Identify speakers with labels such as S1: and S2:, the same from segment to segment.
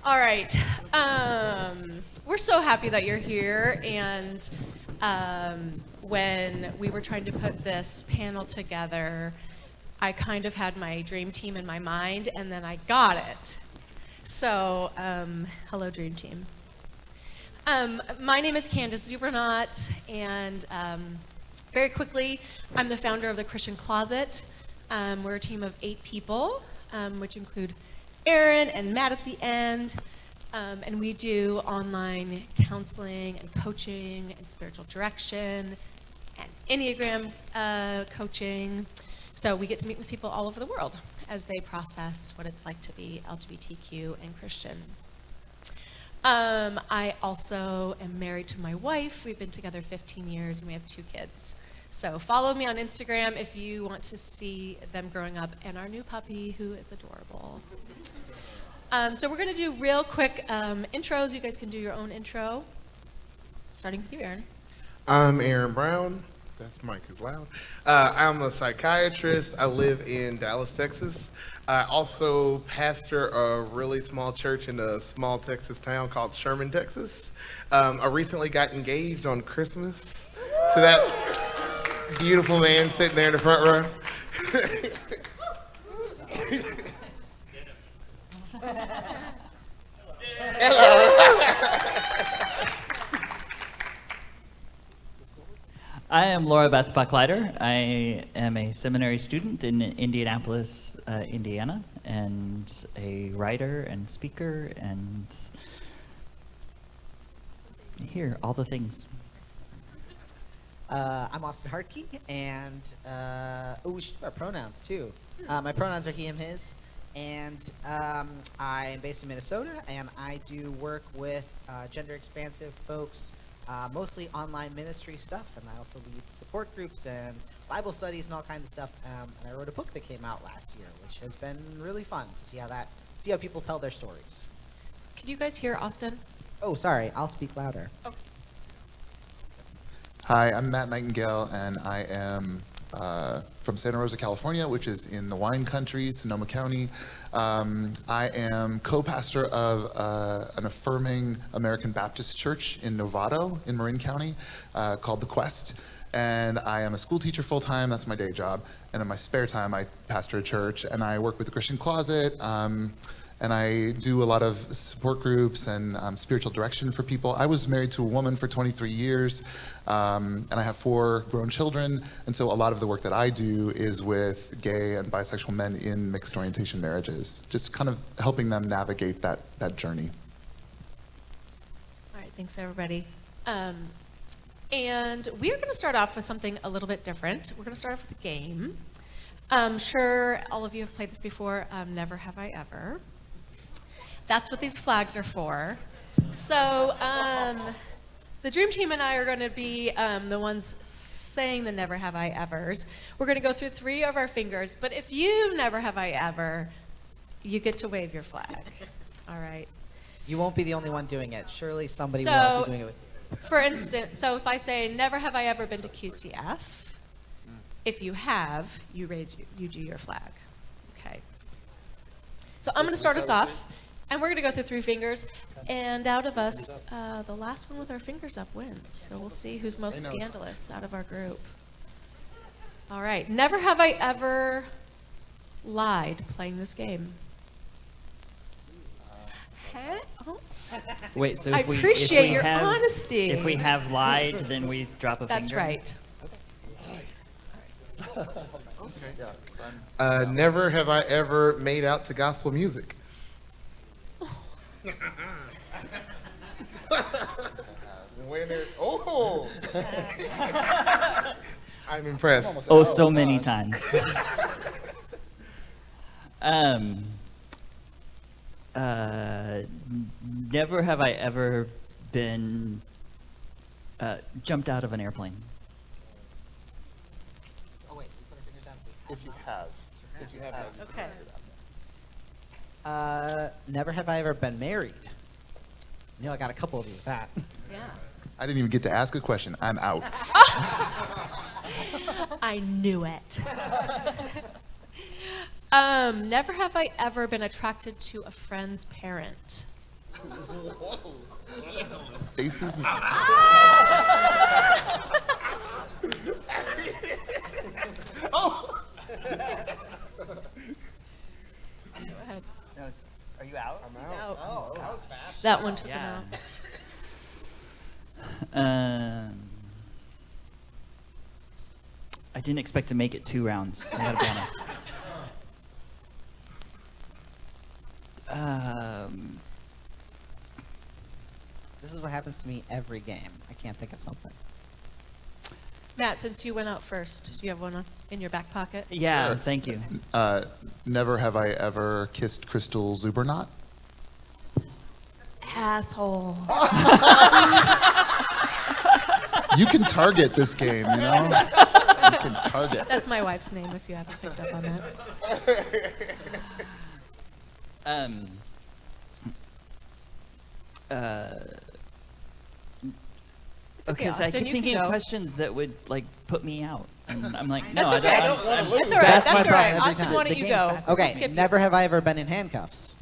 S1: All right. We're so happy that you're here. And when we were trying to put this panel together, I kind of had my dream team in my mind, and then I got it. So, hello, dream team. My name is Candice Czubernat, and very quickly, I'm the founder of the Christian Closet. We're a team of 8 people, which include Aaron and Matt at the end, and we do online counseling and coaching and spiritual direction and Enneagram coaching. So we get to meet with people all over the world as they process what it's like to be LGBTQ and Christian. I also am married to my wife. We've been together 15 years and we have 2 kids. So follow me on Instagram if you want to see them growing up and our new puppy, who is adorable. So we're going to do real quick intros. You guys can do your own intro. Starting with you, Aaron.
S2: I'm Aaron Brown. That's Mike is loud. I'm a psychiatrist. I live in Dallas, Texas. I also pastor a really small church in a small Texas town called Sherman, Texas. I recently got engaged on Christmas to that beautiful man sitting there in the front row.
S3: I am Beth Buchleiter. I am a seminary student in Indianapolis, Indiana, and a writer and speaker and here, all the things.
S4: I'm Austen Hartke, and we should do our pronouns too. My pronouns are he, him, his, and I'm based in Minnesota, and I do work with gender-expansive folks, mostly online ministry stuff, and I also lead support groups and Bible studies and all kinds of stuff. And I wrote a book that came out last year, which has been really fun to see how people tell their stories.
S1: Can you guys hear Austen?
S4: Oh, sorry, I'll speak louder.
S1: Oh.
S5: Hi, I'm Matt Nightingale, and I am from Santa Rosa, California, which is in the wine country, Sonoma County. I am co-pastor of an affirming American Baptist church in Novato in Marin County called The Quest. And I am a school teacher full-time. That's my day job. And in my spare time, I pastor a church, and I work with the Christian Closet. And I do a lot of support groups and spiritual direction for people. I was married to a woman for 23 years, and I have 4 grown children. And so a lot of the work that I do is with gay and bisexual men in mixed orientation marriages, just kind of helping them navigate that journey.
S1: All right, thanks everybody. And we're going to start off with something a little bit different. We're going to start off with a game. I'm sure all of you have played this before, Never Have I Ever. That's what these flags are for. So the dream team and I are going to be the ones saying the never have I evers. We're going to go through 3 of our fingers, but if you never have I ever, you get to wave your flag. All right.
S4: You won't be the only one doing it. Surely somebody will be doing it with you.
S1: For instance, so if I say never have I ever been to QCF, if you have, you do your flag. Okay. So I'm going to start us off. And we're going to go through 3 fingers, and out of us, the last one with our fingers up wins. So we'll see who's most scandalous out of our group. All right. Never have I ever lied playing this game. Oh.
S3: Wait, so
S1: I
S3: if we
S1: appreciate your
S3: have,
S1: honesty.
S3: If we have lied, then we drop a
S1: That's
S3: finger?
S1: right.
S2: Never have I ever made out to gospel music. Winner. Oh! I'm impressed.
S3: Oh, so many times. Never have I ever been jumped out of an airplane.
S4: Oh, wait, we put our fingers down.
S5: If you have. If you have.
S1: Okay.
S4: Never have I ever been married. You know, I got a couple of you with that.
S1: Yeah.
S5: I didn't even get to ask a question. I'm out.
S1: I knew it. Never have I ever been attracted to a friend's parent.
S5: Stacy's.
S2: Oh!
S1: Go ahead.
S3: Are you out?
S2: I'm
S1: out.
S2: Oh, that was fast.
S1: That one took
S3: Yeah.
S1: him out.
S3: I didn't expect to make it 2 rounds. I gotta be honest.
S4: This is what happens to me every game. I can't think of something.
S1: Matt, since you went out first, do you have one in your back pocket?
S3: Yeah,
S5: Sure.
S3: thank you.
S5: Never have I ever kissed Crystal Czubernat.
S1: Asshole.
S5: You can target this game, you know? You can target.
S1: That's my wife's name, if you haven't picked up on that. It's okay,
S3: Okay, so I
S1: Austen,
S3: keep
S1: you
S3: thinking
S1: can
S3: of
S1: go.
S3: questions that would like put me out, and I'm like, no,
S1: That's okay.
S3: I don't wanna lose.
S1: It's all right.
S4: That's
S1: That's
S4: my
S1: all right.
S4: problem every
S1: Austen,
S4: time.
S1: why don't
S3: The
S1: you
S3: game's
S1: go?
S3: back.
S1: We'll
S4: Okay,
S1: skip you.
S4: never have I ever been in handcuffs.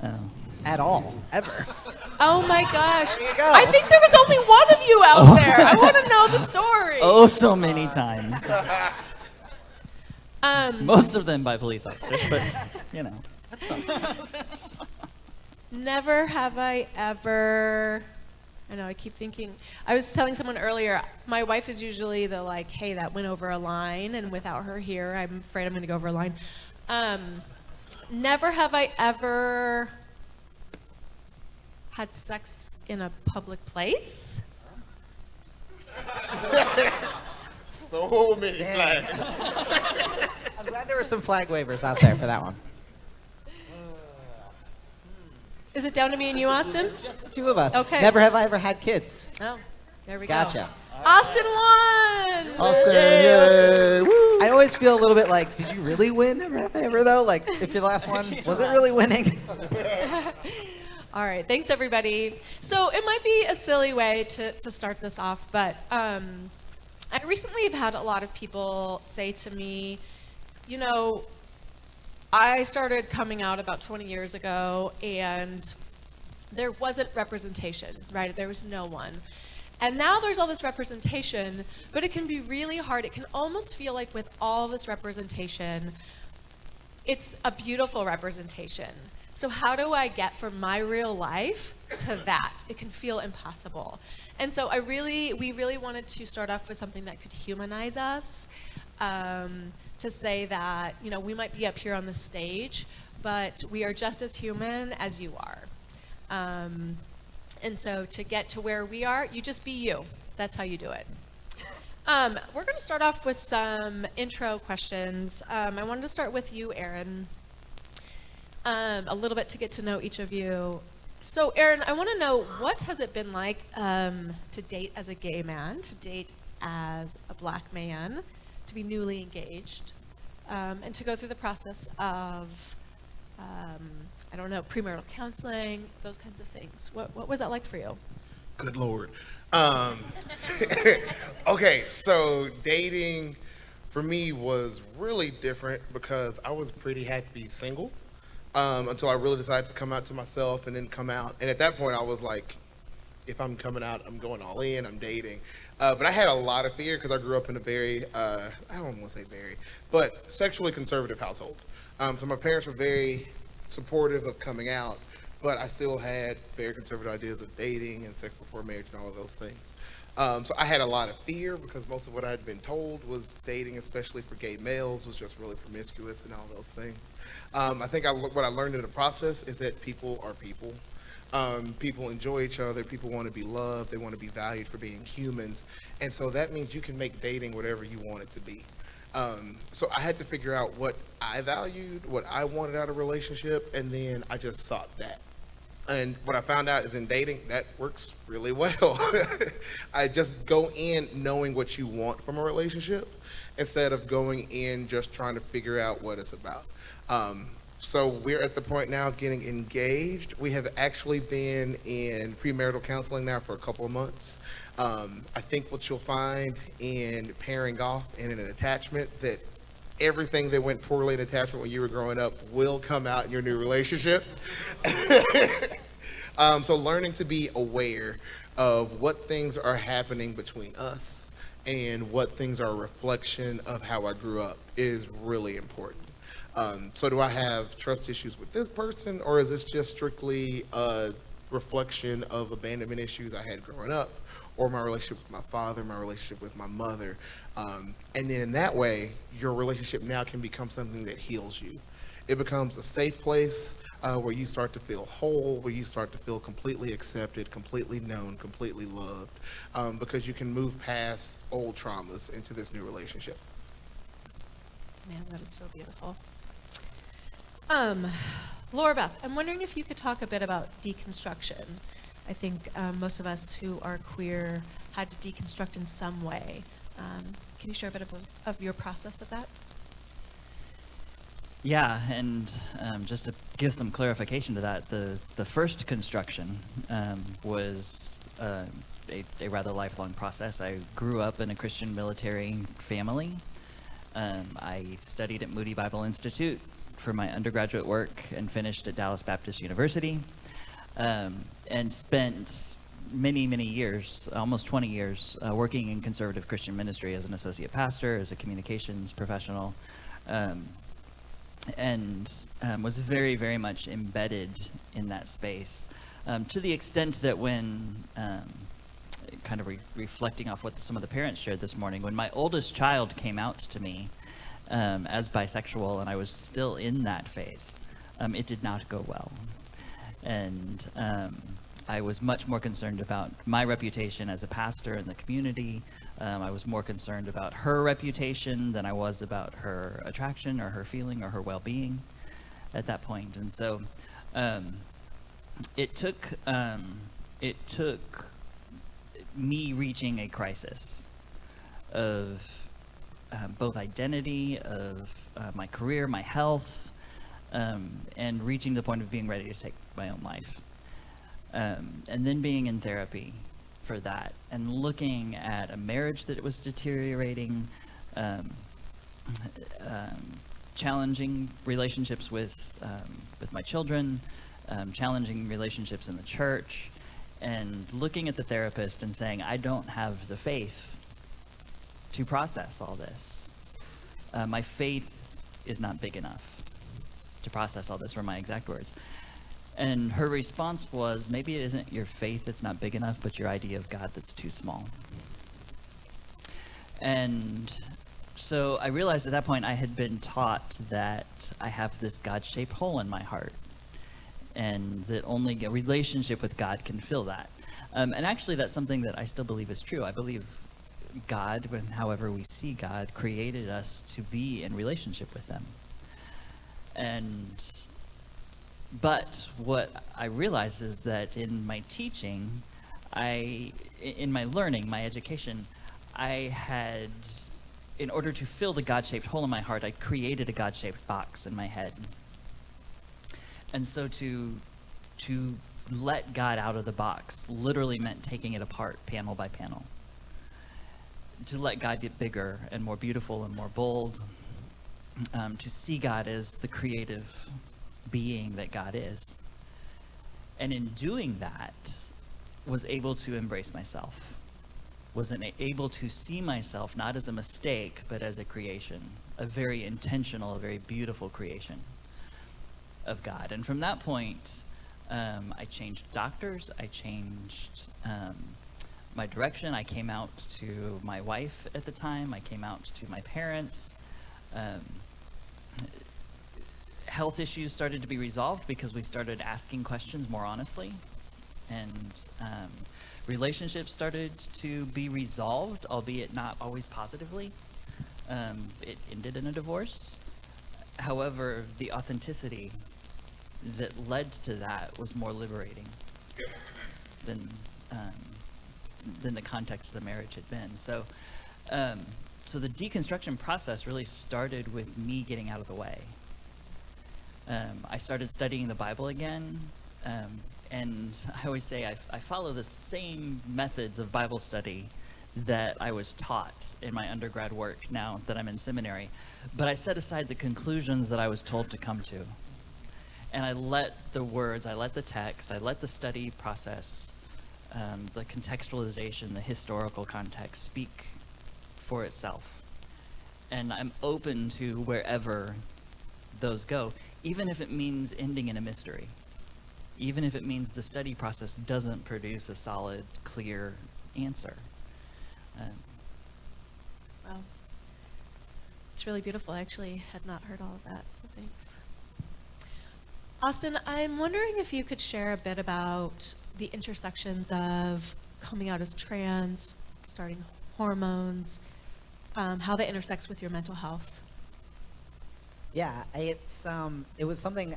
S3: Oh.
S4: At all. Ever.
S1: Oh my gosh.
S4: There you go.
S1: I think there was only one of you out there. I want to know the story.
S3: Oh, so many times. Most of them by police officers, but you know.
S1: Never have I ever. I know, I keep thinking. I was telling someone earlier, my wife is usually the like, hey, that went over a line, and without her here, I'm afraid I'm going to go over a line. Never have I ever had sex in a public place.
S2: So many
S4: Dang.
S2: flags.
S4: I'm glad there were some flag wavers out there for that one.
S1: Is it down to me and you, Austen?
S4: The two of us.
S1: Okay.
S4: Never have I ever had kids.
S1: Oh, there we
S4: Gotcha.
S1: go. Austen won!
S5: Austin, yay! Woo!
S4: I always feel a little bit like, did you really win? Never have I ever though? Like, if you're the last one, was it really winning?
S1: All right, thanks everybody. So it might be a silly way to start this off, but I recently have had a lot of people say to me, you know, I started coming out about 20 years ago and there wasn't representation, right? There was no one. And now there's all this representation, but it can be really hard. It can almost feel like with all this representation, it's a beautiful representation. So how do I get from my real life to that? It can feel impossible. And so we really wanted to start off with something that could humanize us, to say that, you know, we might be up here on the stage, but we are just as human as you are. And so to get to where we are, you just be you. That's how you do it. We're going to start off with some intro questions. I wanted to start with you, Aaron, a little bit to get to know each of you. So, Aaron, I want to know, what has it been like to date as a gay man, to date as a black man, to be newly engaged, and to go through the process of, I don't know, premarital counseling, those kinds of things. What was that like for you?
S2: Good Lord. Okay, so dating for me was really different because I was pretty happy single until I really decided to come out to myself and then come out. And at that point, I was like, if I'm coming out, I'm going all in, I'm dating. But I had a lot of fear because I grew up in a very, I don't want to say very, but sexually conservative household. So my parents were very supportive of coming out, but I still had very conservative ideas of dating and sex before marriage and all of those things. So I had a lot of fear because most of what I had been told was dating, especially for gay males, was just really promiscuous and all those things. I think what I learned in the process is that people are people. People enjoy each other. People want to be loved. They want to be valued for being humans. And so that means you can make dating whatever you want it to be. So I had to figure out what I valued, what I wanted out of a relationship, and then I just sought that. And what I found out is in dating, that works really well. I just go in knowing what you want from a relationship instead of going in just trying to figure out what it's about. So we're at the point now of getting engaged. We have actually been in premarital counseling now for a couple of months. I think what you'll find in pairing off and in an attachment that everything that went poorly in attachment when you were growing up will come out in your new relationship. So learning to be aware of what things are happening between us and what things are a reflection of how I grew up is really important. So do I have trust issues with this person, or is this just strictly a reflection of abandonment issues I had growing up, or my relationship with my father, my relationship with my mother? And then in that way, your relationship now can become something that heals you. It becomes a safe place where you start to feel whole, where you start to feel completely accepted, completely known, completely loved, because you can move past old traumas into this new relationship.
S1: Man, that is so beautiful. Laura Beth, I'm wondering if you could talk a bit about deconstruction. I think most of us who are queer had to deconstruct in some way. Can you share a bit of your process of that?
S3: Yeah, and just to give some clarification to that, the first construction was a rather lifelong process. I grew up in a Christian military family. I studied at Moody Bible Institute for my undergraduate work and finished at Dallas Baptist University, and spent many, many years, almost 20 years, working in conservative Christian ministry as an associate pastor, as a communications professional, and was very, very much embedded in that space, to the extent that when, kind of reflecting off what some of the parents shared this morning, when my oldest child came out to me as bisexual and I was still in that phase, it did not go well. And I was much more concerned about my reputation as a pastor in the community. I was more concerned about her reputation than I was about her attraction or her feeling or her well-being at that point. And so it took me reaching a crisis of both identity, of my career, my health, and reaching the point of being ready to take my own life. And then being in therapy for that, and looking at a marriage that was deteriorating, challenging relationships with my children, challenging relationships in the church, and looking at the therapist and saying, I don't have the faith to process all this. My faith is not big enough to process all this, were my exact words. And her response was, maybe it isn't your faith that's not big enough, but your idea of God that's too small. And so I realized at that point I had been taught that I have this God-shaped hole in my heart, and that only a relationship with God can fill that. And actually that's something that I still believe is true. I believe God, however we see God, created us to be in relationship with them. But what I realized is that in my teaching, in my learning, my education, I had, in order to fill the God-shaped hole in my heart, I created a God-shaped box in my head. And so to let God out of the box literally meant taking it apart panel by panel. To let God get bigger and more beautiful and more bold. To see God as the creative being that God is. And in doing that, was able to embrace myself. Was able to see myself not as a mistake, but as a creation. A very intentional, a very beautiful creation of God. And from that point, I changed doctors, I changed my direction. I came out to my wife at the time, I came out to my parents. Health issues started to be resolved because we started asking questions more honestly, and relationships started to be resolved, albeit not always positively. It ended in a divorce. However, the authenticity that led to that was more liberating than the context of the marriage had been. So the deconstruction process really started with me getting out of the way. I started studying the Bible again, and I always say I follow the same methods of Bible study that I was taught in my undergrad work now that I'm in seminary. But I set aside the conclusions that I was told to come to. And I let the words, I let the text, I let the study process, the contextualization, the historical context speak for itself. And I'm open to wherever those go, even if it means ending in a mystery. Even if it means the study process doesn't produce a solid, clear answer.
S1: Wow. It's really beautiful. I actually had not heard all of that, so thanks. Austen, I'm wondering if you could share a bit about the intersections of coming out as trans, starting hormones, how that intersects with your mental health.
S4: Yeah, it wasn't something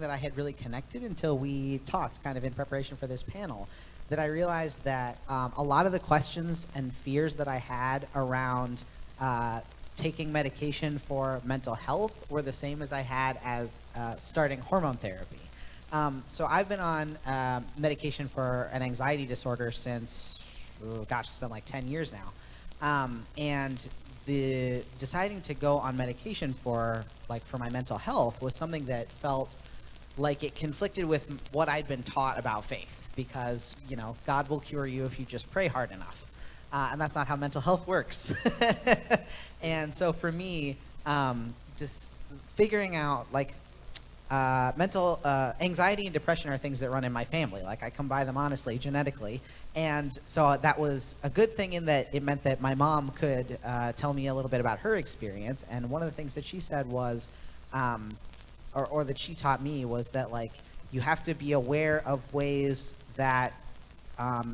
S4: that I had really connected until we talked kind of in preparation for this panel, that I realized that a lot of the questions and fears that I had around taking medication for mental health were the same as I had as starting hormone therapy. So I've been on medication for an anxiety disorder since, it's been like 10 years now. And the deciding to go on medication for my mental health was something that felt like it conflicted with what I'd been taught about faith, because, God will cure you if you just pray hard enough. And that's not how mental health works. And so for me, just figuring out mental anxiety and depression are things that run in my family. I come by them honestly, genetically. And so that was a good thing in that it meant that my mom could tell me a little bit about her experience. And one of the things that she said was, or that she taught me, was that you have to be aware of ways that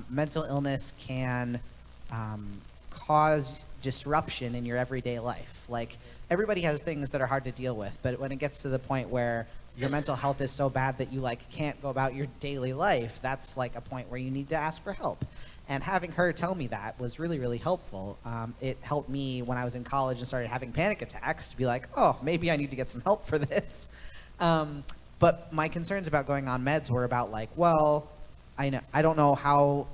S4: mental illness can cause disruption in your everyday life. Everybody has things that are hard to deal with, but when it gets to the point where your mental health is so bad that you can't go about your daily life, that's a point where you need to ask for help. And having her tell me that was really, really helpful. It helped me when I was in college and started having panic attacks to be oh, maybe I need to get some help for this. But my concerns about going on meds were about I don't know how,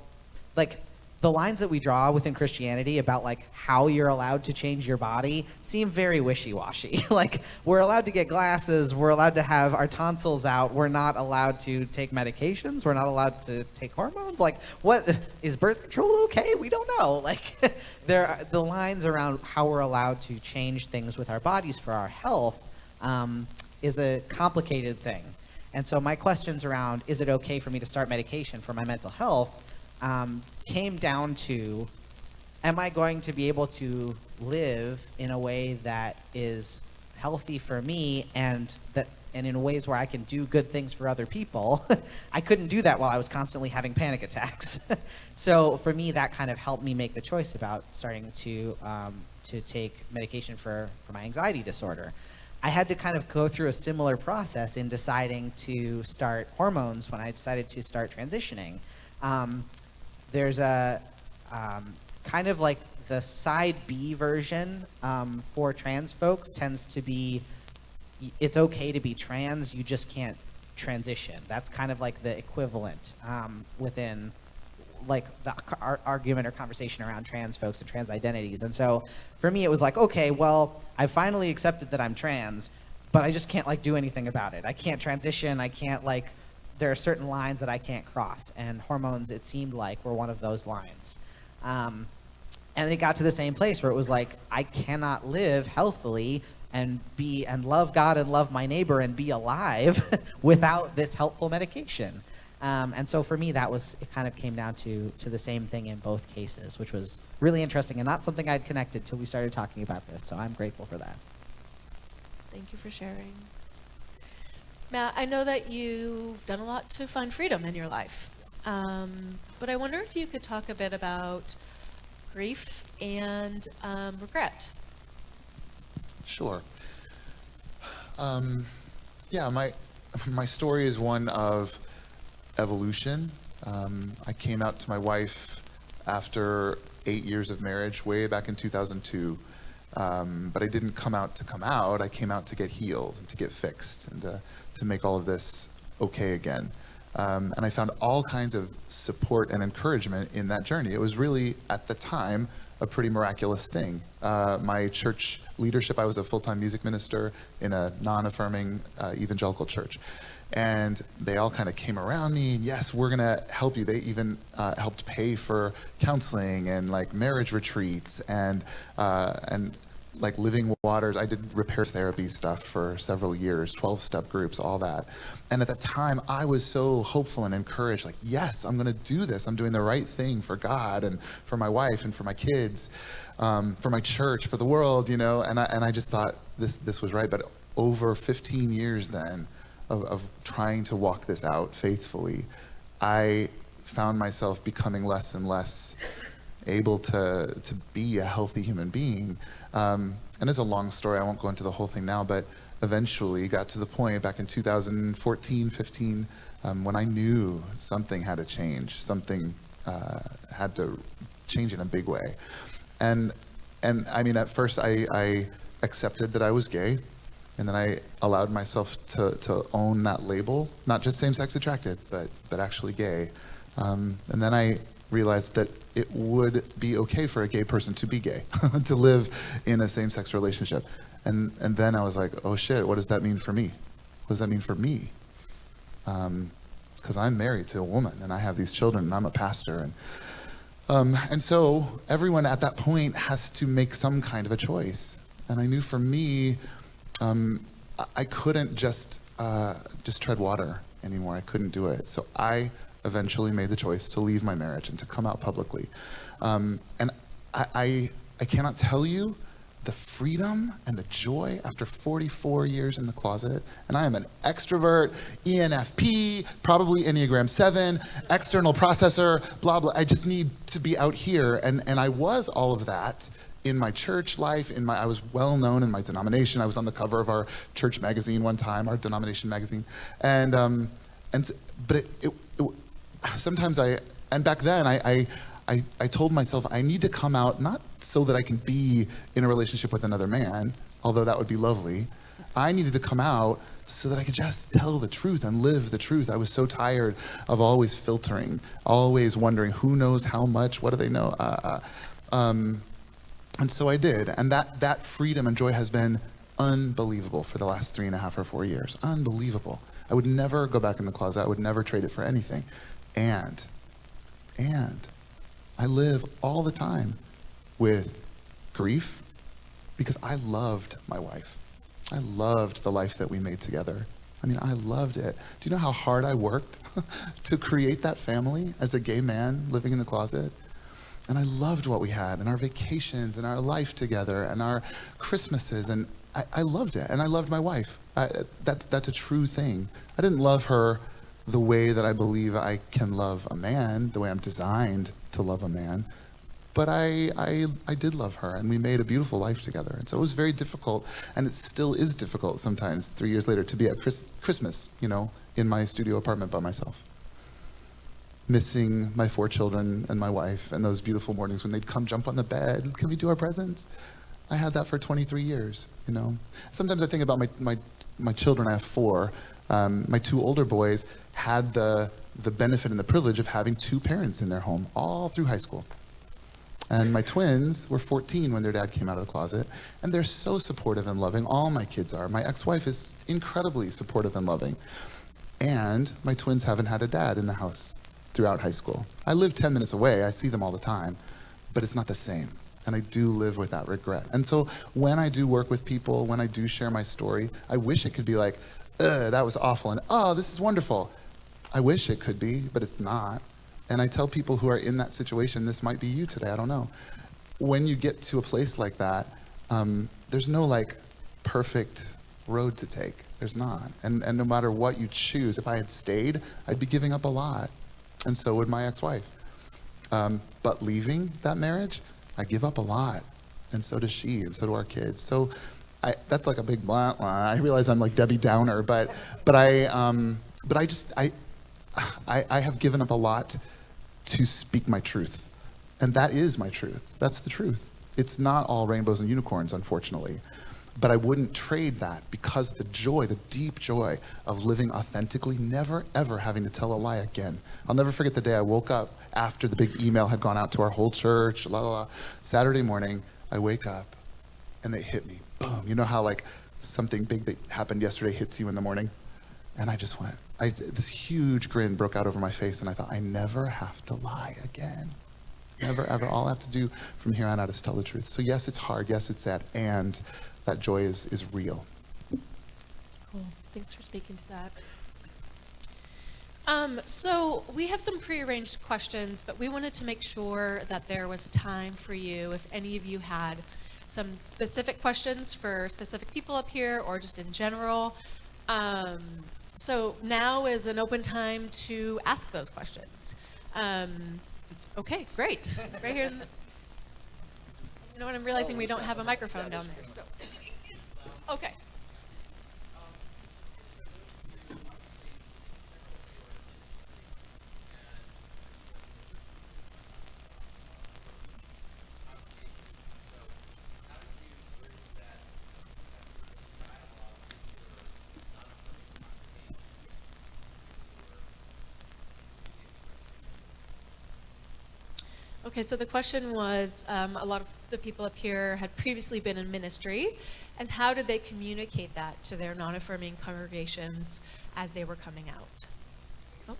S4: the lines that we draw within Christianity about how you're allowed to change your body seem very wishy-washy. We're allowed to get glasses, we're allowed to have our tonsils out, we're not allowed to take medications, we're not allowed to take hormones. What is birth control okay? We don't know. There are the lines around how we're allowed to change things with our bodies for our health is a complicated thing. And so my questions around, is it okay for me to start medication for my mental health, came down to, am I going to be able to live in a way that is healthy for me and in ways where I can do good things for other people? I couldn't do that while I was constantly having panic attacks. So for me, that kind of helped me make the choice about starting to take medication for my anxiety disorder. I had to kind of go through a similar process in deciding to start hormones when I decided to start transitioning. There's a kind of the side B version for trans folks tends to be, it's okay to be trans, you just can't transition. That's kind of the equivalent within the argument or conversation around trans folks and trans identities. And so for me, it was okay, well, I finally accepted that I'm trans, but I just can't do anything about it. I can't transition, I can't there are certain lines that I can't cross, and hormones, it seemed were one of those lines. And it got to the same place where it was I cannot live healthily and love God and love my neighbor and be alive without this helpful medication. And so for me, it kind of came down to the same thing in both cases, which was really interesting and not something I'd connected till we started talking about this. So I'm grateful for that.
S1: Thank you for sharing. Matt, I know that you've done a lot to find freedom in your life, but I wonder if you could talk a bit about grief and regret.
S5: Sure. Yeah, my story is one of evolution. I came out to my wife after 8 years of marriage, way back in 2002. But I didn't come out to come out. I came out to get healed and to get fixed and to make all of this okay again. And I found all kinds of support and encouragement in that journey. It was really, at the time, a pretty miraculous thing. My church leadership, I was a full-time music minister in a non-affirming evangelical church. And they all kind of came around me, and yes, we're gonna help you. They even helped pay for counseling and like marriage retreats and like living waters. I did repair therapy stuff for several years, 12-step groups, all that. And at the time, I was so hopeful and encouraged, like, yes, I'm gonna do this. I'm doing the right thing for God and for my wife and for my kids, for my church, for the world, you know. And I just thought this was right. But over 15 years then of trying to walk this out faithfully, I found myself becoming less and less able to be a healthy human being. And it's a long story, I won't go into the whole thing now, but eventually got to the point back in 2014, 15, when I knew something had to change, something had to change in a big way. And I mean, at first I accepted that I was gay, and then I allowed myself to own that label, not just same-sex attracted, but actually gay. And then I realized that it would be okay for a gay person to be gay, to live in a same-sex relationship. And then I was like, oh shit, what does that mean for me? What does that mean for me? Because I'm married to a woman, and I have these children, and I'm a pastor. And so everyone at that point has to make some kind of a choice. And I knew for me, I couldn't just tread water anymore. I couldn't do it. So I eventually made the choice to leave my marriage and to come out publicly. And I cannot tell you the freedom and the joy after 44 years in the closet. And I am an extrovert, ENFP, probably Enneagram 7, external processor, blah, blah. I just need to be out here. And I was all of that in my church life. I was well known in my denomination. I was on the cover of our church magazine one time, our denomination magazine. But sometimes and back then I told myself I need to come out, not so that I can be in a relationship with another man, although that would be lovely. I needed to come out so that I could just tell the truth and live the truth. I was so tired of always filtering, always wondering who knows how much, what do they know? And so I did, and that freedom and joy has been unbelievable for the last 3.5 or 4 years. Unbelievable. I would never go back in the closet. I would never trade it for anything. And I live all the time with grief because I loved my wife. I loved the life that we made together. I mean, I loved it. Do you know how hard I worked to create that family as a gay man living in the closet? And I loved what we had and our vacations and our life together and our Christmases, and I loved it. And I loved my wife. That's a true thing. I didn't love her the way that I believe I can love a man, the way I'm designed to love a man. But I did love her, and we made a beautiful life together. And so it was very difficult, and it still is difficult sometimes, 3 years later, to be at Christmas, in my studio apartment by myself, missing my 4 children and my wife, and those beautiful mornings when they'd come jump on the bed. Can we do our presents? I had that for 23 years, Sometimes I think about my children. I have 4. My 2 older boys had the benefit and the privilege of having 2 parents in their home all through high school. And my twins were 14 when their dad came out of the closet, and they're so supportive and loving. All my kids are. My ex-wife is incredibly supportive and loving. And my twins haven't had a dad in the house throughout high school. I live 10 minutes away. I see them all the time, but it's not the same. And I do live with that regret. And so when I do work with people, when I do share my story, I wish it could be like, that was awful, and oh, this is wonderful. I wish it could be, but it's not. And I tell people who are in that situation, this might be you today, I don't know. When you get to a place like that, there's no perfect road to take. There's not. And no matter what you choose, if I had stayed, I'd be giving up a lot. And so would my ex-wife. But leaving that marriage, I give up a lot. And so does she, and so do our kids. So that's like a big blah, blah. I realize I'm like Debbie Downer, but I have given up a lot to speak my truth. And that is my truth. That's the truth. It's not all rainbows and unicorns, unfortunately. But I wouldn't trade that, because the joy, the deep joy of living authentically, never ever having to tell a lie again. I'll never forget the day I woke up after the big email had gone out to our whole church, Saturday morning, I wake up and it hit me, boom. You know how like something big that happened yesterday hits you in the morning? And I just went, this huge grin broke out over my face, and I thought, I never have to lie again. Never, ever. All I have to do from here on out is tell the truth. So yes, it's hard. Yes, it's sad. And that joy is real.
S1: Cool. Thanks for speaking to that. So we have some prearranged questions, but we wanted to make sure that there was time for you, if any of you had some specific questions for specific people up here or just in general. So now is an open time to ask those questions. Okay, great. Right here. You know what, I'm realizing we don't have a microphone down there. So, okay. Okay, so the question was, a lot of the people up here had previously been in ministry, and how did they communicate that to their non-affirming congregations as they were coming out? Oh.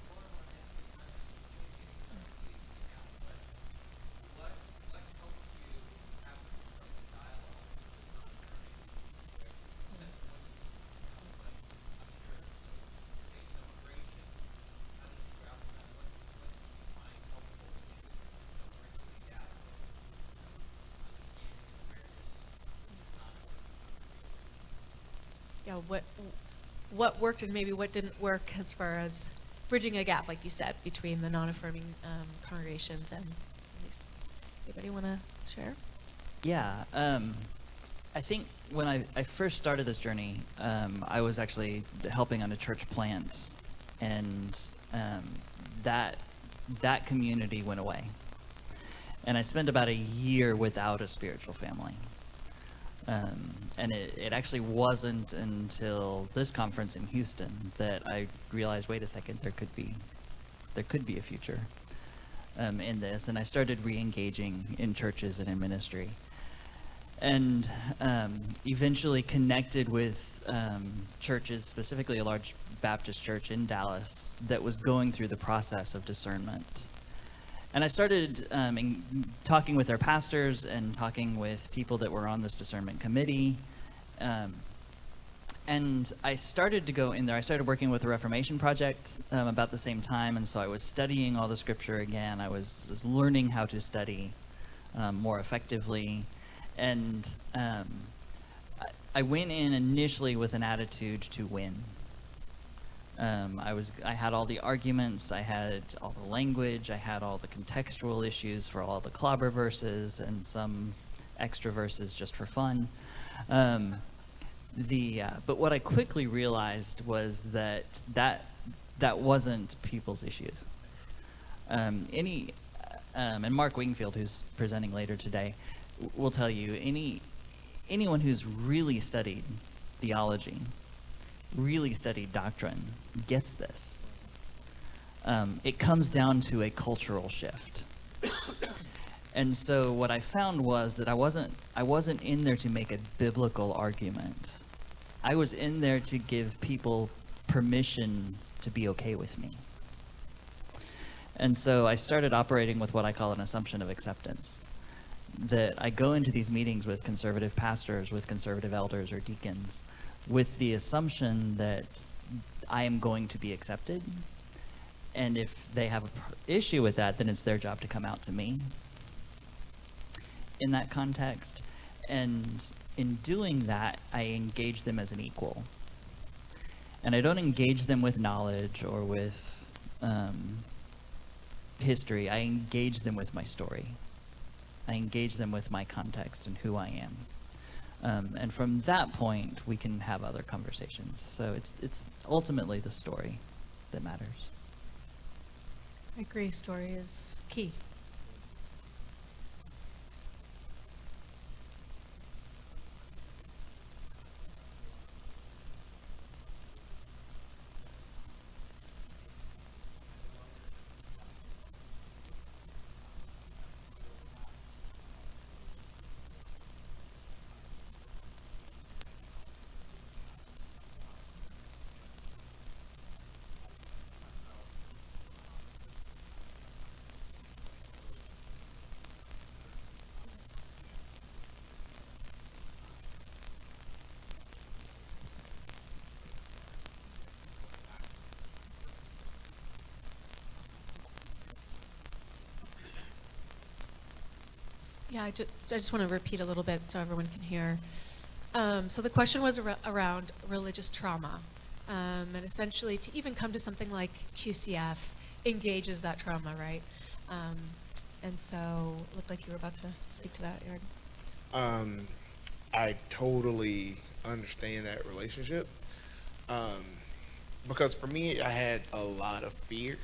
S1: Yeah, what worked and maybe what didn't work as far as bridging a gap, like you said, between the non-affirming congregations and at least. Anybody want to share?
S3: Yeah, I think when I first started this journey, I was actually helping on a church plant, and that community went away. And I spent about a year without a spiritual family. And it actually wasn't until this conference in Houston that I realized, wait a second, there could be a future in this. And I started re-engaging in churches and in ministry. And eventually connected with churches, specifically a large Baptist church in Dallas that was going through the process of discernment. And I started talking with our pastors and talking with people that were on this discernment committee. And I started to go in there. I started working with the Reformation Project about the same time. And so I was studying all the scripture again. I was learning how to study more effectively. And I went in initially with an attitude to win. I had all the arguments, I had all the language, I had all the contextual issues for all the clobber verses and some extra verses just for fun. But what I quickly realized was that wasn't people's issues. And Mark Wingfield, who's presenting later today, will tell you anyone who's really studied theology, really studied doctrine, gets this. It comes down to a cultural shift. And so what I found was that I wasn't in there to make a biblical argument. I was in there to give people permission to be okay with me. And so I started operating with what I call an assumption of acceptance. That I go into these meetings with conservative pastors, with conservative elders or deacons, with the assumption that I am going to be accepted. And if they have an issue with that, then it's their job to come out to me in that context. And in doing that, I engage them as an equal. And I don't engage them with knowledge or with history. I engage them with my story. I engage them with my context and who I am. And from that point, we can have other conversations. So it's ultimately the story that matters.
S1: I agree, story is key. Yeah, I just want to repeat a little bit so everyone can hear. So the question was around religious trauma, and essentially to even come to something like QCF engages that trauma, right? And so it looked like you were about to speak to that, Aaron.
S2: I totally understand that relationship. Um, because for me, I had a lot of fear.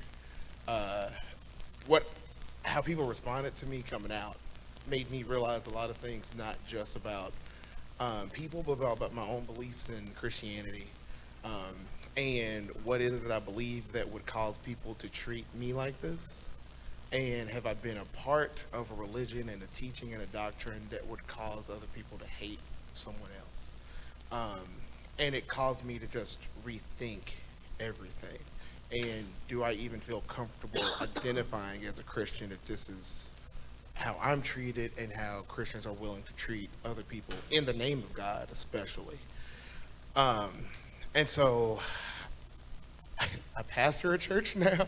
S2: Uh, what, how people responded to me coming out made me realize a lot of things, not just about people, but about my own beliefs in Christianity. Um, and what is it that I believe that would cause people to treat me like this? And have I been a part of a religion and a teaching and a doctrine that would cause other people to hate someone else? And it caused me to just rethink everything. And do I even feel comfortable identifying as a Christian if this is how I'm treated and how Christians are willing to treat other people in the name of God, especially? Um, and so I pastor a church now.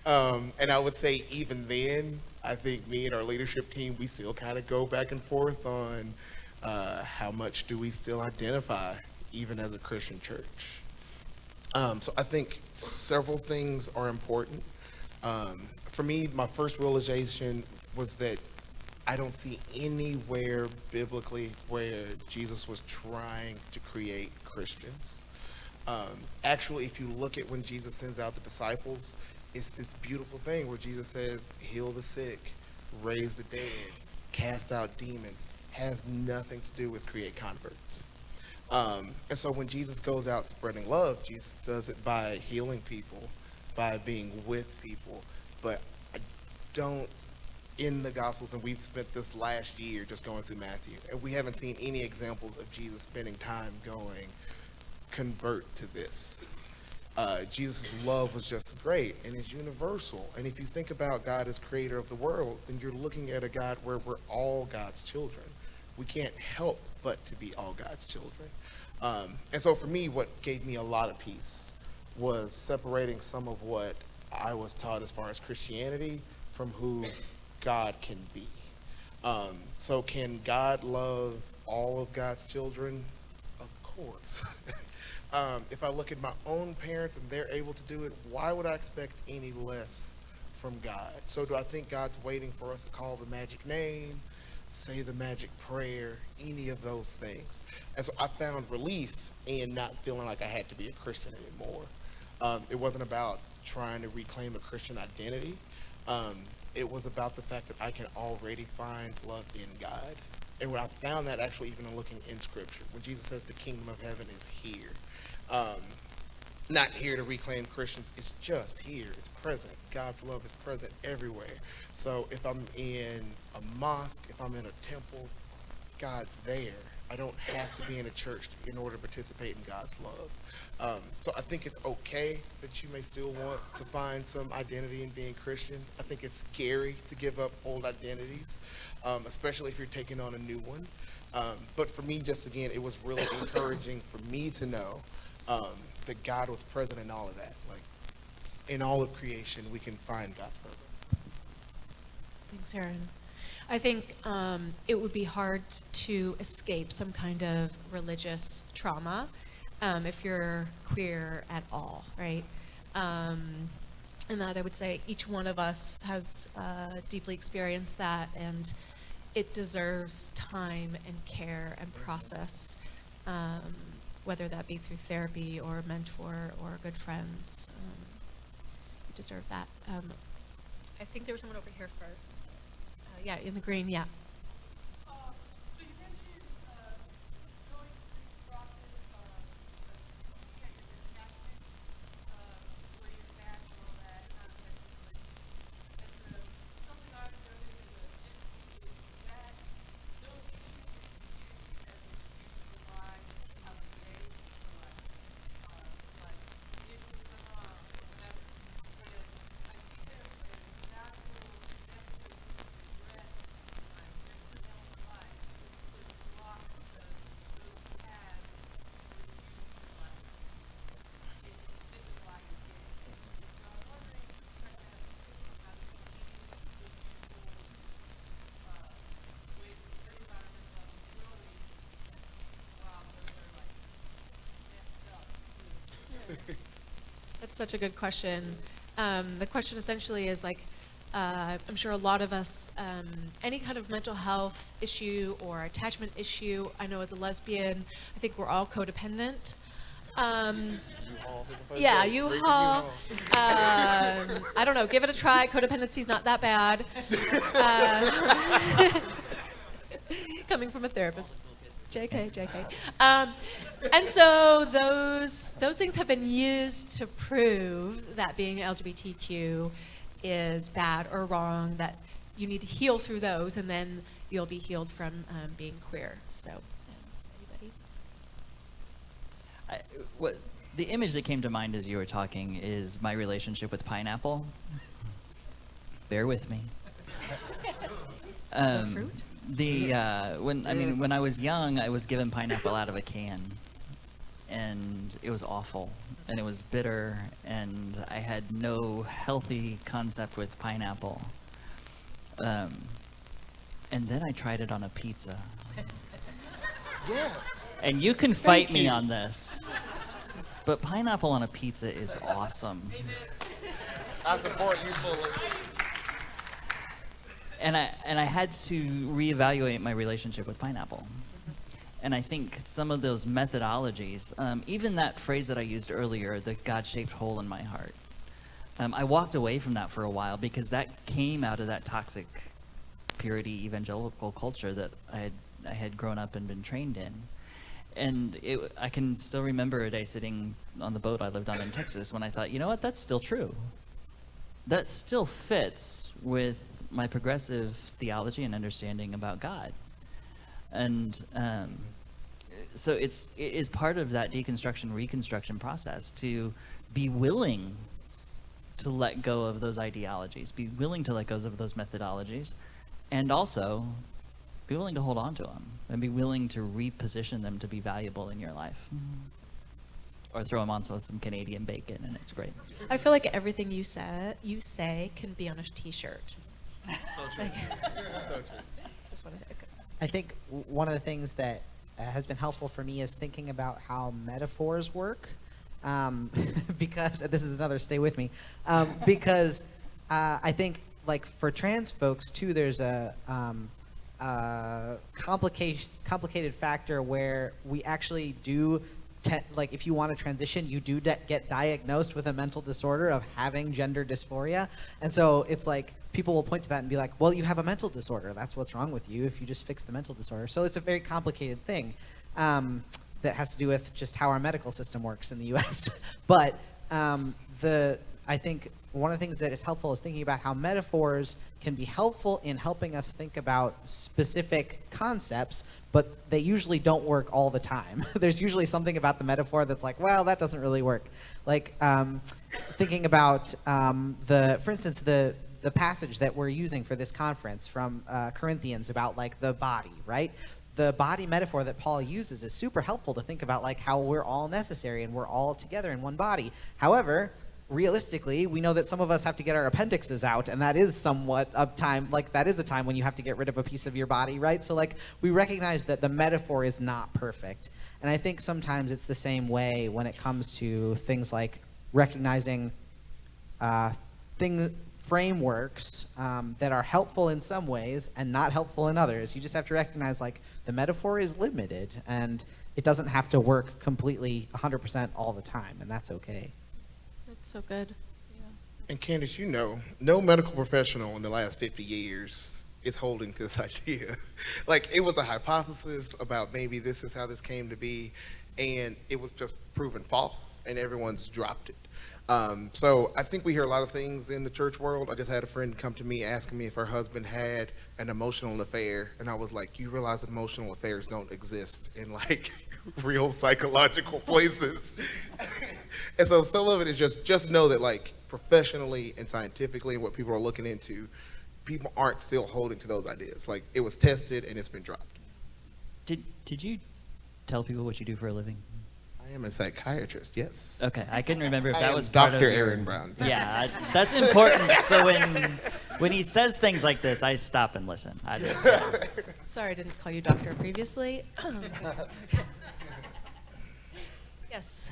S2: And I would say even then, I think me and our leadership team, we still kind of go back and forth on how much do we still identify even as a Christian church. So I think several things are important. For me, my first realization was that I don't see anywhere biblically where Jesus was trying to create Christians. Actually, if you look at when Jesus sends out the disciples, it's this beautiful thing where Jesus says, heal the sick, raise the dead, cast out demons, has nothing to do with create converts. And so when Jesus goes out spreading love, Jesus does it by healing people, by being with people. But I don't, in the Gospels, and we've spent this last year just going through Matthew, and we haven't seen any examples of Jesus spending time going, convert to this. Jesus' love was just great and is universal. And if you think about God as creator of the world, then you're looking at a God where we're all God's children. We can't help but to be all God's children. And so for me, what gave me a lot of peace was separating some of what I was taught as far as Christianity from who God can be. So can God love all of God's children? Of course. If I look at my own parents and they're able to do it, why would I expect any less from God? So do I think God's waiting for us to call the magic name, say the magic prayer, any of those things? And so I found relief in not feeling like I had to be a Christian anymore. It wasn't about trying to reclaim a Christian identity. It was about the fact that I can already find love in God. And when I found that actually even in looking in Scripture, when Jesus says the kingdom of heaven is here, not here to reclaim Christians, it's just here, it's present. God's love is present everywhere. So if I'm in a mosque, if I'm in a temple, God's there. I don't have to be in a church in order to participate in God's love. So I think it's okay that you may still want to find some identity in being Christian. I think it's scary to give up old identities, especially if you're taking on a new one. But for me, just again, it was really encouraging for me to know that God was present in all of that. Like in all of creation, we can find God's presence.
S1: Thanks, Aaron. I think it would be hard to escape some kind of religious trauma if you're queer at all, right? And that I would say each one of us has deeply experienced that, and it deserves time and care and process, whether that be through therapy or a mentor or good friends. You deserve that. I think there was someone over here first. Yeah, in the green, yeah.
S6: So you mentioned going through the process of looking at your attachment, where you're attached and all that concept of religion. And something I've noticed is that those issues used as an excuse for why I'm gay, or like issues come up, or whatever. And I see them as natural, necessary regret.
S1: That's such a good question. The question essentially is like, I'm sure a lot of us, any kind of mental health issue or attachment issue, I know as a lesbian, I think we're all codependent. Yeah, U-Haul. I don't know, give it a try. Codependency's not that bad. Coming from a therapist. JK. And so those things have been used to prove that being LGBTQ is bad or wrong, that you need to heal through those, and then you'll be healed from being queer. So, anybody?
S3: The image that came to mind as you were talking is my relationship with pineapple. Bear with me.
S1: Fruit?
S3: When I was young, I was given pineapple out of a can, and it was awful, and it was bitter, and I had no healthy concept with pineapple. And then I tried it on a pizza.
S2: Yes.
S3: And you can fight me on this, but pineapple on a pizza is awesome.
S2: I support you fully.
S3: And I had to reevaluate my relationship with pineapple. And I think some of those methodologies, even that phrase that I used earlier, the God-shaped hole in my heart, I walked away from that for a while because that came out of that toxic purity evangelical culture that I had grown up and been trained in. And I can still remember a day sitting on the boat I lived on in Texas when I thought, you know what, that's still true. That still fits with my progressive theology and understanding about God. And so it is part of that deconstruction, reconstruction process to be willing to let go of those ideologies, be willing to let go of those methodologies, and also be willing to hold on to them and be willing to reposition them to be valuable in your life. Or throw them on with some Canadian bacon, and it's great.
S1: I feel like everything you say can be on a T-shirt.
S2: So true. So true.
S1: Just wanted to echo.
S4: I think one of the things that has been helpful for me is thinking about how metaphors work, because this is another stay with me, because I think like for trans folks too, there's a complicated factor where we actually do like if you want to transition, you do get diagnosed with a mental disorder of having gender dysphoria, and so it's like people will point to that and be like, well, you have a mental disorder, that's what's wrong with you if you just fix the mental disorder. So it's a very complicated thing that has to do with just how our medical system works in the US. But I think one of the things that is helpful is thinking about how metaphors can be helpful in helping us think about specific concepts, but they usually don't work all the time. There's usually something about the metaphor that's like, well, that doesn't really work. Like thinking about for instance, the passage that we're using for this conference from Corinthians about like the body, right? The body metaphor that Paul uses is super helpful to think about like how we're all necessary and we're all together in one body. However, realistically, we know that some of us have to get our appendixes out, and that is somewhat of time, like that is a time when you have to get rid of a piece of your body, right? So like we recognize that the metaphor is not perfect. And I think sometimes it's the same way when it comes to things like recognizing frameworks that are helpful in some ways and not helpful in others. You just have to recognize like the metaphor is limited and it doesn't have to work completely 100% all the time, and that's okay.
S1: That's so good. Yeah.
S2: And Candice, you know, no medical professional in the last 50 years is holding to this idea. Like, it was a hypothesis about maybe this is how this came to be, and it was just proven false, and everyone's dropped it. So I think we hear a lot of things in the church world. I just had a friend come to me asking me if her husband had an emotional affair, and I was like, you realize emotional affairs don't exist in like real psychological places. And so some of it is just know that like professionally and scientifically and what people are looking into, people aren't still holding to those ideas. Like, it was tested and it's been dropped.
S3: Did you tell people what you do for a living?
S2: I am a psychiatrist, yes.
S3: Okay, I couldn't remember if
S2: I
S3: that
S2: am
S3: was part
S2: Dr.
S3: of your-
S2: Aaron Brown.
S3: Yeah, that's important. So when he says things like this, I stop and listen. I just
S1: Sorry I didn't call you doctor previously. Yes.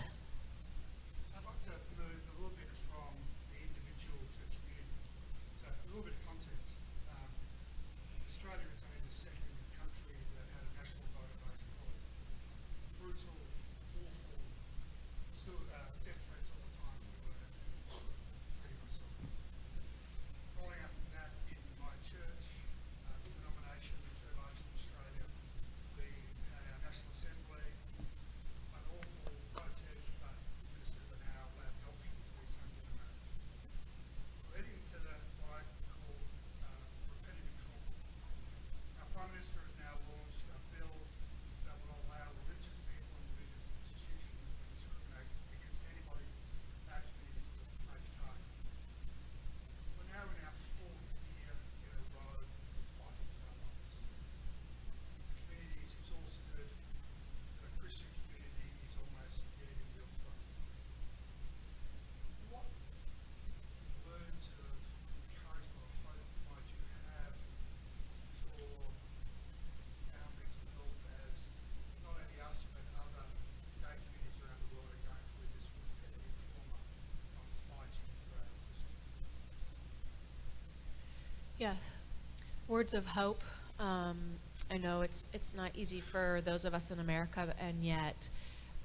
S1: Yeah. Words of hope. I know it's not easy for those of us in America, and yet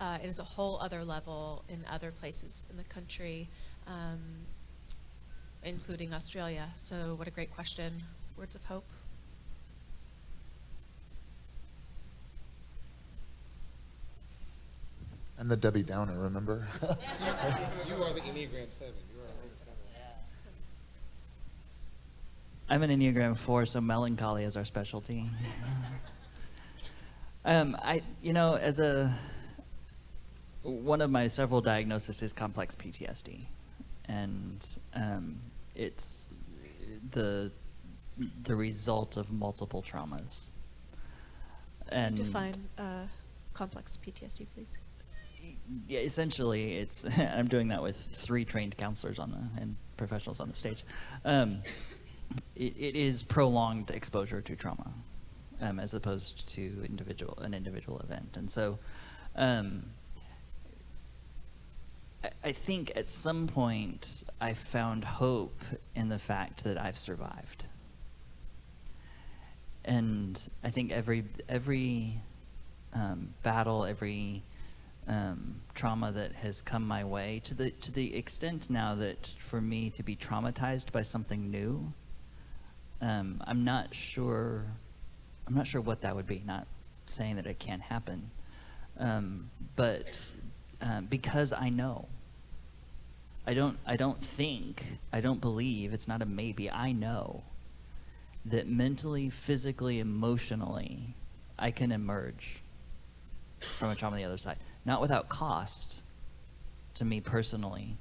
S1: it is a whole other level in other places in the country, including Australia. So what a great question. Words of hope.
S5: I'm the Debbie Downer, remember?
S2: You are the Enneagram 7. You are a 7.
S3: I'm an Enneagram 4, so melancholy is our specialty. One of my several diagnoses is complex PTSD, and it's the result of multiple traumas. And
S1: Define complex PTSD, please.
S3: yeah, essentially, it's I'm doing that with 3 trained counselors and professionals on the stage. It is prolonged exposure to trauma, as opposed to an individual event, and so I think at some point I found hope in the fact that I've survived, and I think every battle, every trauma that has come my way, to the extent now that for me to be traumatized by something new, I'm not sure what that would be. Not saying that it can't happen, but because I know. I don't believe, it's not a maybe, I know that mentally, physically, emotionally, I can emerge from a trauma on the other side. Not without cost to me personally,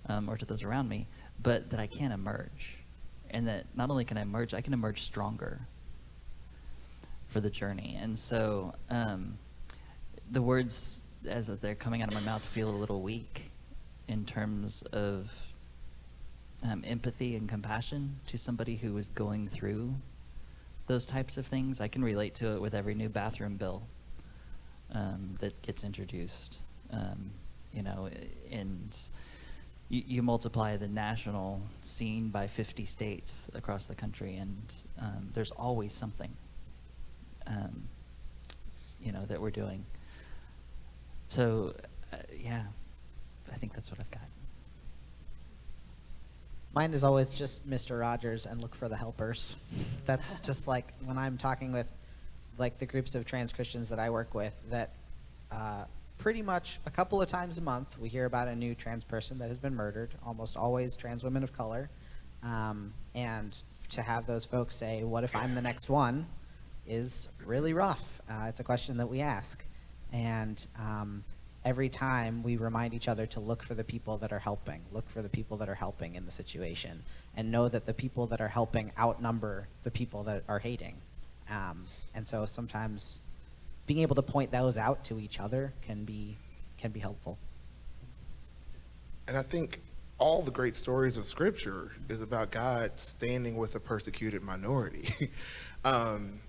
S3: or to those around me, but that I can emerge. And that not only can I can emerge stronger for the journey. And so the words as they're coming out of my mouth feel a little weak in terms of empathy and compassion to somebody who is going through those types of things. I can relate to it with every new bathroom bill that gets introduced, and you multiply the national scene by 50 states across the country, and there's always something, that we're doing. So, I think that's what I've got.
S4: Mine is always just Mr. Rogers and look for the helpers. That's just like when I'm talking with like the groups of trans Christians that I work with, that pretty much a couple of times a month we hear about a new trans person that has been murdered, almost always trans women of color. And to have those folks say, what if I'm the next one, is really rough. It's a question that we ask. And every time we remind each other to look for the people that are helping, look for the people that are helping in the situation, and know that the people that are helping outnumber the people that are hating. And so sometimes being able to point those out to each other can be helpful.
S2: And I think all the great stories of Scripture is about God standing with a persecuted minority,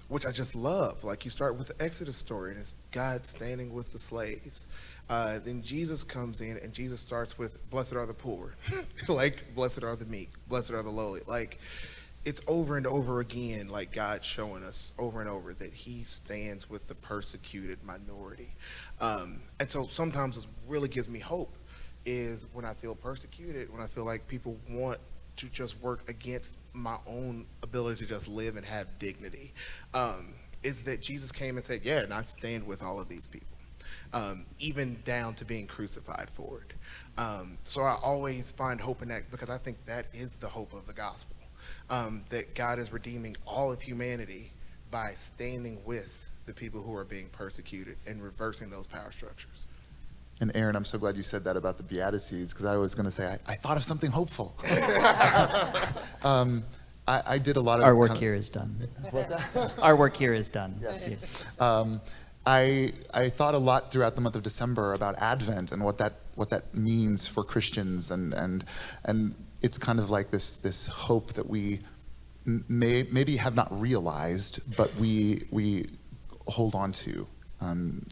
S2: which I just love. Like, you start with the Exodus story, and it's God standing with the slaves. Then Jesus comes in, and Jesus starts with, blessed are the poor. Like, blessed are the meek, blessed are the lowly. Like, it's over and over again, like God showing us over and over that he stands with the persecuted minority. And so sometimes what really gives me hope is when I feel persecuted, when I feel like people want to just work against my own ability to just live and have dignity, is that Jesus came and said, yeah, and I stand with all of these people, even down to being crucified for it. So I always find hope in that, because I think that is the hope of the gospel, that God is redeeming all of humanity by standing with the people who are being persecuted and reversing those power structures.
S5: And Aaron, I'm so glad you said that about the Beatitudes, because I was going to say, I thought of something hopeful. I did a lot of...
S3: Our work here is done.
S5: What's that?
S3: Our work here is done.
S5: Yes.
S3: Yeah.
S5: I thought a lot throughout the month of December about Advent and what that means for Christians, and it's kind of like this hope that we maybe have not realized, but we hold on to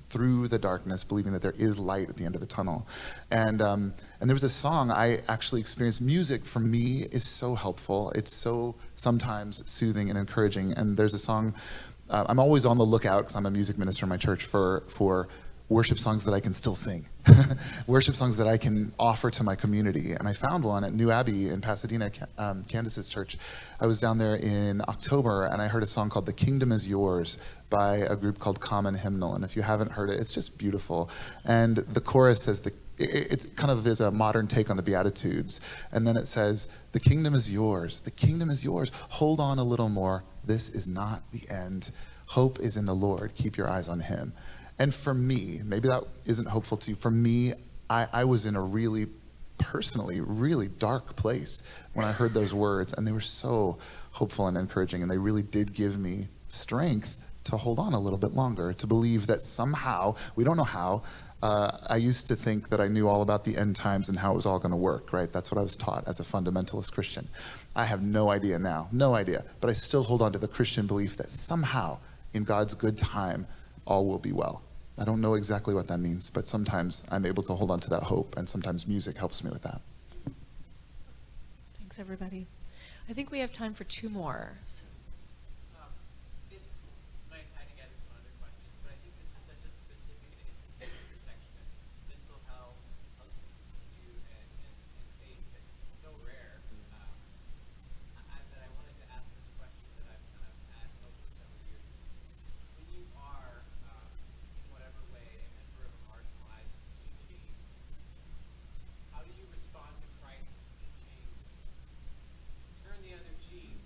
S5: through the darkness, believing that there is light at the end of the tunnel. And there was a song I actually experienced. Music for me is so helpful. It's so sometimes soothing and encouraging. And there's a song, I'm always on the lookout, because I'm a music minister in my church, for worship songs that I can still sing, worship songs that I can offer to my community. And I found one at New Abbey in Pasadena, Candice's church. I was down there in October, and I heard a song called "The Kingdom Is Yours" by a group called Common Hymnal. And if you haven't heard it, it's just beautiful. And the chorus says, it's kind of is a modern take on the Beatitudes. And then it says, "The kingdom is yours, the kingdom is yours. Hold on a little more. This is not the end. Hope is in the Lord. Keep your eyes on him." And for me, maybe that isn't hopeful to you. For me, I was in a really, personally, really dark place when I heard those words, and they were so hopeful and encouraging, and they really did give me strength to hold on a little bit longer, to believe that somehow, we don't know how, I used to think that I knew all about the end times and how it was all going to work, right? That's what I was taught as a fundamentalist Christian. I have no idea now, no idea, but I still hold on to the Christian belief that somehow, in God's good time, all will be well. I don't know exactly what that means, but sometimes I'm able to hold on to that hope, and sometimes music helps me with that.
S1: Thanks, everybody. I think we have time for 2 more. So.
S7: This might tie together some other questions, but I think this is such a specific and interesting intersection of mental health, LGBTQ, and faith that's so rare. That I wanted to ask this question that I've kind of asked over several years. When you are, in whatever way, a member of a marginalized community, how do you respond to Christ's teaching? Turn the other cheek.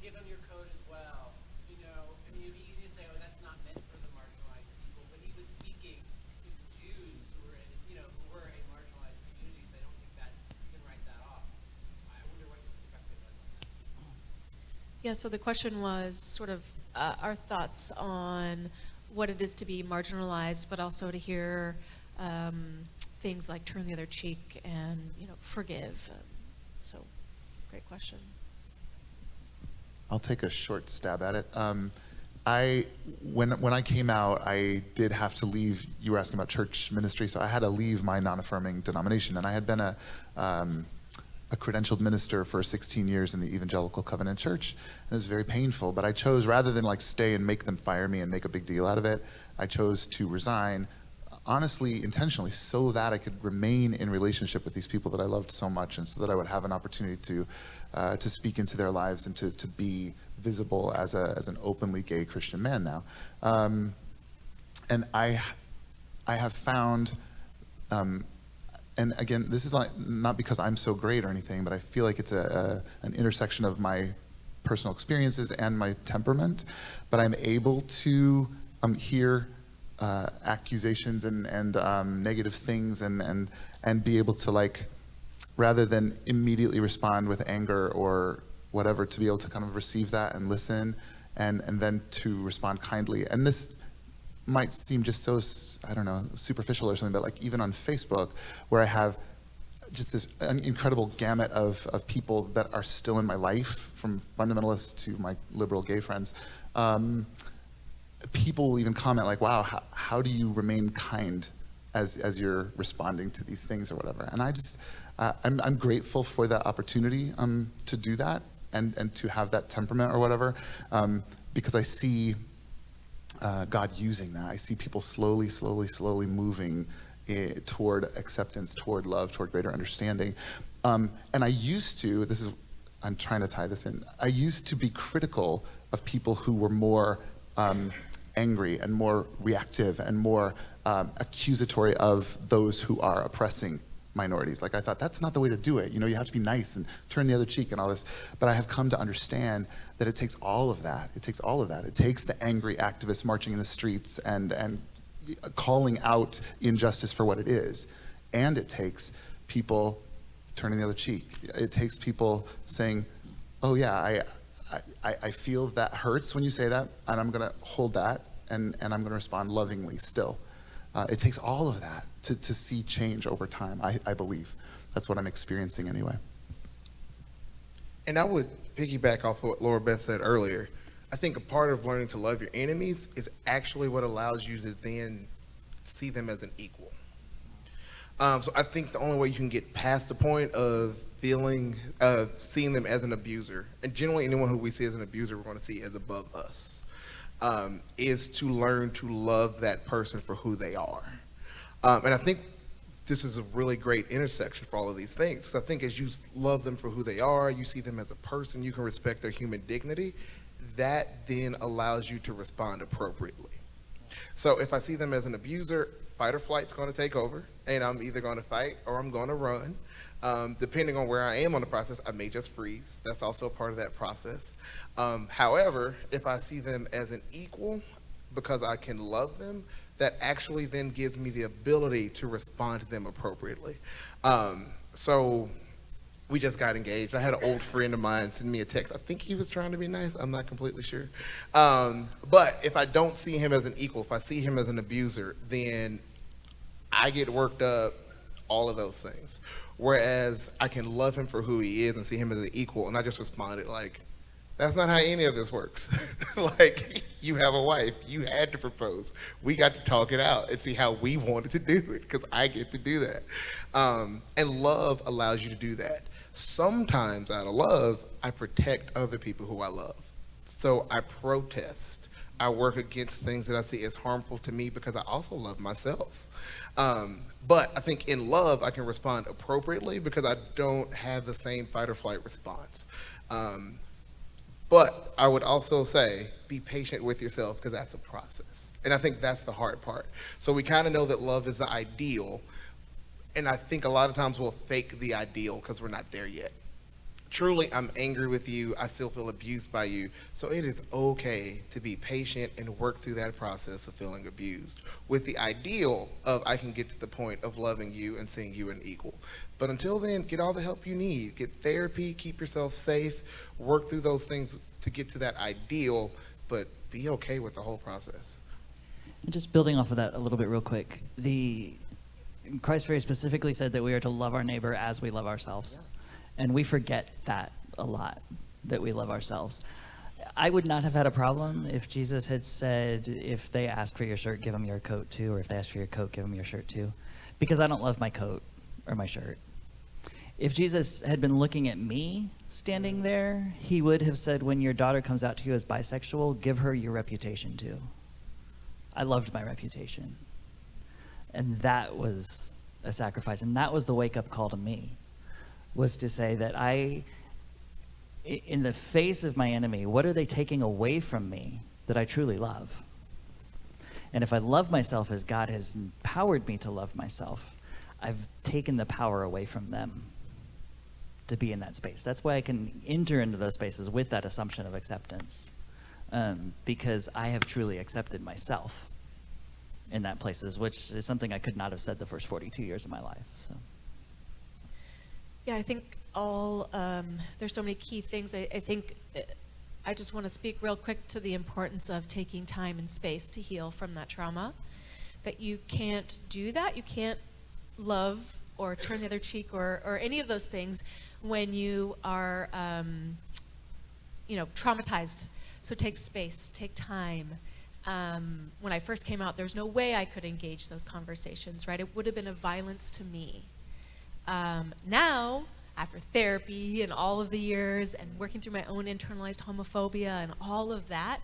S7: Give them your coat as well. You know, I mean, it'd be easy to say, oh, that's not meant for the marginalized people, but he was speaking to the Jews who were in, who were a marginalized community, so I don't think that you can write that off. I wonder what your perspective was on that.
S1: Yeah, so the question was sort of our thoughts on what it is to be marginalized, but also to hear things like turn the other cheek and, forgive. So, great question.
S5: I'll take a short stab at it. When I came out, I did have to leave. You were asking about church ministry, so I had to leave my non-affirming denomination, and I had been a credentialed minister for 16 years in the Evangelical Covenant Church, and it was very painful. But I chose, rather than stay and make them fire me and make a big deal out of it, I chose to resign, honestly, intentionally, so that I could remain in relationship with these people that I loved so much, and so that I would have an opportunity to speak into their lives and to be visible as an openly gay Christian man now. And I have found, and again, this is not because I'm so great or anything, but I feel like it's an intersection of my personal experiences and my temperament. But I'm able to hear accusations and negative things and be able to, rather than immediately respond with anger or whatever, to be able to kind of receive that and listen and then to respond kindly. And this might seem just so, I don't know, superficial or something, but even on Facebook, where I have just this incredible gamut of people that are still in my life, from fundamentalists to my liberal gay friends, people will even comment wow, how do you remain kind as you're responding to these things or whatever? And I just, I'm grateful for that opportunity to do that and to have that temperament or whatever, because I see God using that. I see people slowly moving toward acceptance, toward love, toward greater understanding. And I used to, I'm trying to tie this in, I used to be critical of people who were more angry and more reactive and more accusatory of those who are oppressing minorities. I thought, that's not the way to do it. You have to be nice and turn the other cheek and all this. But I have come to understand that it takes all of that. It takes all of that. It takes the angry activists marching in the streets and calling out injustice for what it is. And it takes people turning the other cheek. It takes people saying, oh yeah, I feel that hurts when you say that, and I'm gonna hold that, and I'm gonna respond lovingly still. It takes all of that to see change over time, I believe. That's what I'm experiencing anyway.
S2: And I would piggyback off of what Laura Beth said earlier. I think a part of learning to love your enemies is actually what allows you to then see them as an equal. So I think the only way you can get past the point of seeing them as an abuser, and generally anyone who we see as an abuser, we're going to see as above us, is to learn to love that person for who they are. And I think this is a really great intersection for all of these things. So I think as you love them for who they are, you see them as a person, you can respect their human dignity, that then allows you to respond appropriately. So if I see them as an abuser, fight or flight's going to take over, and I'm either going to fight or I'm going to run. Depending on where I am on the process, I may just freeze. That's also a part of that process. However, if I see them as an equal, because I can love them, that actually then gives me the ability to respond to them appropriately. So we just got engaged. I had an old friend of mine send me a text. I think he was trying to be nice. I'm not completely sure. But if I don't see him as an equal, if I see him as an abuser, then I get worked up, all of those things. Whereas I can love him for who he is and see him as an equal, and I just responded like, that's not how any of this works. Like, you have a wife, you had to propose. We got to talk it out and see how we wanted to do it, because I get to do that. And love allows you to do that. Sometimes out of love, I protect other people who I love. So I protest. I work against things that I see as harmful to me because I also love myself. But I think in love, I can respond appropriately because I don't have the same fight or flight response. But I would also say, be patient with yourself, because that's a process. And I think that's the hard part. So we kind of know that love is the ideal, and I think a lot of times we'll fake the ideal because we're not there yet. Truly, I'm angry with you, I still feel abused by you, so it is okay to be patient and work through that process of feeling abused, with the ideal of I can get to the point of loving you and seeing you an equal. But until then, get all the help you need. Get therapy, keep yourself safe, work through those things to get to that ideal, but be okay with the whole process.
S3: And just building off of that a little bit real quick, Christ very specifically said that we are to love our neighbor as we love ourselves. And we forget that a lot, that we love ourselves. I would not have had a problem if Jesus had said, if they ask for your shirt, give them your coat too, or if they ask for your coat, give them your shirt too, because I don't love my coat or my shirt. If Jesus had been looking at me standing there, he would have said, when your daughter comes out to you as bisexual, give her your reputation too. I loved my reputation. And that was a sacrifice. And that was the wake-up call to me, was to say that in the face of my enemy, what are they taking away from me that I truly love? And if I love myself as God has empowered me to love myself, I've taken the power away from them to be in that space. That's why I can enter into those spaces with that assumption of acceptance, because I have truly accepted myself in that places, which is something I could not have said the first 42 years of my life. So.
S1: Yeah, I think there's so many key things. I think I just want to speak real quick to the importance of taking time and space to heal from that trauma. That you can't do that. You can't love or turn the other cheek or any of those things when you are, traumatized. So take space, take time. When I first came out, there's no way I could engage those conversations, right? It would have been a violence to me. Now, after therapy and all of the years and working through my own internalized homophobia and all of that,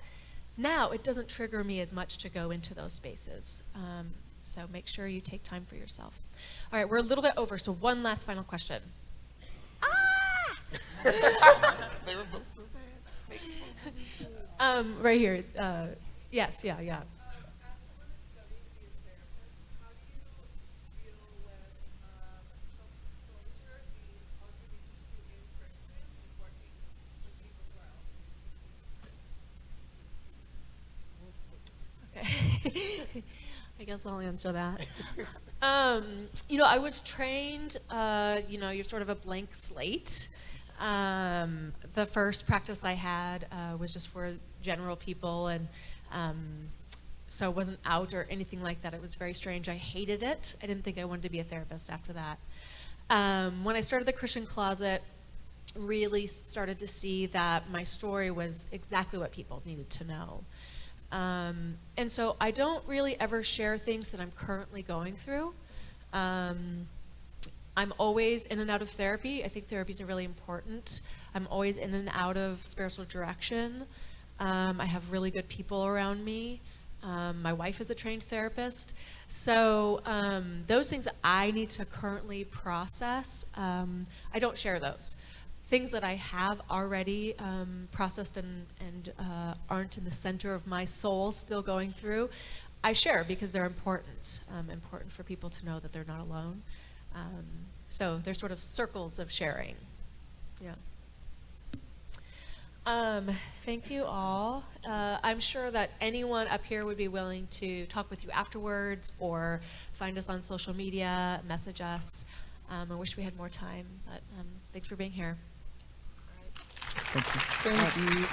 S1: now it doesn't trigger me as much to go into those spaces. So make sure you take time for yourself. All right, we're a little bit over, so one last final question.
S2: They were both so bad.
S1: Right here. Yes, yeah.
S6: As someone who's studying to be a therapist, how do you deal with self-disclosure being LGBTQ Christian and working with people who are
S1: Okay. I guess I'll answer that. I was trained, you're sort of a blank slate. The first practice I had was just for general people, and so I wasn't out or anything like that. It was very strange. I hated it. I didn't think I wanted to be a therapist after that. When I started the Christian Closet, really started to see that my story was exactly what people needed to know. And so I don't really ever share things that I'm currently going through. I'm always in and out of therapy. I think therapies are really important. I'm always in and out of spiritual direction. I have really good people around me. My wife is a trained therapist. So those things that I need to currently process, I don't share those. Things that I have already processed and aren't in the center of my soul still going through, I share because they're important, important for people to know that they're not alone. So there's sort of circles of sharing. Yeah. Thank you all. I'm sure that anyone up here would be willing to talk with you afterwards or find us on social media, message us. I wish we had more time, but thanks for being here.
S2: Thank you.